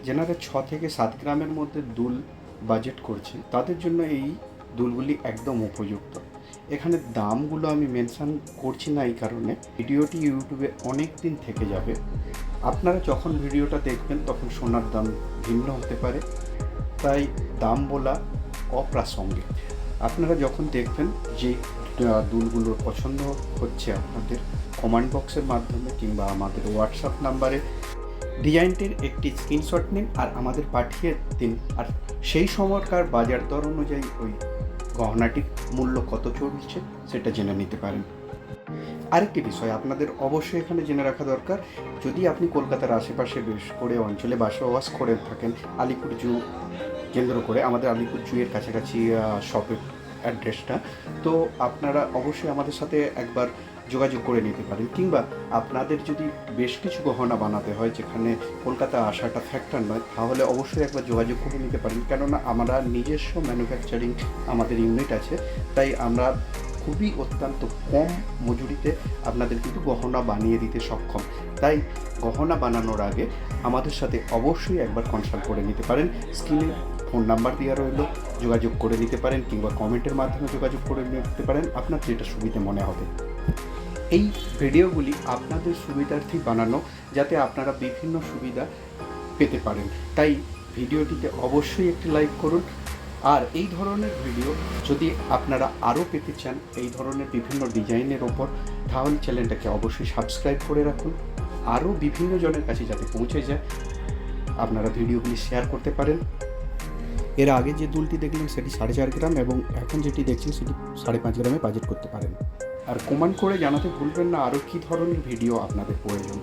যেনারা 6 থেকে 7 গ্রামের মধ্যে দুল বাজেট করছে তাদের জন্য এই দুলগুলি একদম উপযুক্ত। এখানে দামগুলো আমি মেনশান করছি না এই কারণে, ভিডিওটি ইউটিউবে অনেক দিন থেকে যাবে। আপনারা যখন ভিডিওটা দেখবেন তখন সোনার দাম ভিন্ন হতে পারে, তাই দাম বলা অপ্রাসঙ্গিক। আপনারা যখন দেখবেন যে দুলগুলো পছন্দ হচ্ছে আপনাদের, কমেন্ট বক্সের মাধ্যমে কিংবা আমাদের হোয়াটসঅ্যাপ নাম্বারে ডিজাইনটির একটি স্ক্রিনশট নিন আর আমাদের পাঠিয়ে দিন, আর সেই সময়কার বাজার দর অনুযায়ী ওই গহনাটির মূল্য কত চলছে সেটা জেনে নিতে পারেন। আরেকটি বিষয় আপনাদের অবশ্যই এখানে জেনে রাখা দরকার, যদি আপনি কলকাতার আশেপাশে বেশ করে অঞ্চলে বসবাস করে থাকেন, আলিপুর জু কেন্দ্র করে, আমাদের আলিপুর জুয়ের কাছাকাছি শপের অ্যাড্রেসটা, তো আপনারা অবশ্যই আমাদের সাথে একবার যোগাযোগ করে নিতে পারেন। কিংবা আপনাদের যদি বেশ কিছু গহনা বানাতে হয় যেখানে কলকাতা আসাটা ফ্যাক্টর নয়, তাহলে অবশ্যই একবার যোগাযোগ করে নিতে পারেন, কেননা আমরা নিজস্ব ম্যানুফ্যাকচারিং আমাদের ইউনিট আছে, তাই আমরা খুবই অত্যন্ত কম মজুরিতে আপনাদের কিন্তু গহনা বানিয়ে দিতে সক্ষম। তাই গহনা বানানোর আগে আমাদের সাথে অবশ্যই একবার কনসাল্ট করে নিতে পারেন। স্ক্রিনে ফোন নাম্বার দেওয়া রইল, যোগাযোগ করে নিতে পারেন কিংবা কমেন্টের মাধ্যমে যোগাযোগ করে নিতে পারেন, আপনার যেটা সুবিধে মনে হবে। এই ভিডিওগুলি আপনাদের সুবিধার্থে বানানো, যাতে আপনারা বিভিন্ন সুবিধা পেতে পারেন। তাই ভিডিওটিতে অবশ্যই একটি লাইক করুন। আর এই ধরনের ভিডিও যদি আপনারা আরও পেতে চান এই ধরনের বিভিন্ন ডিজাইনের ওপর, তাহলে চ্যানেলটাকে অবশ্যই সাবস্ক্রাইব করে রাখুন। আরও বিভিন্ন জনের কাছে যাতে পৌঁছে যায়, আপনারা ভিডিওগুলি শেয়ার করতে পারেন। এর আগে যে দুলটি দেখলেন সেটি 4.5 গ্রাম এবং এখন যেটি দেখছেন সেটি 5.5 গ্রামে বাজেট করতে পারেন। আর কমেন্ট করে জানাতে ভুলবেন না আরও কী ধরনের ভিডিও আপনাদের প্রয়োজন।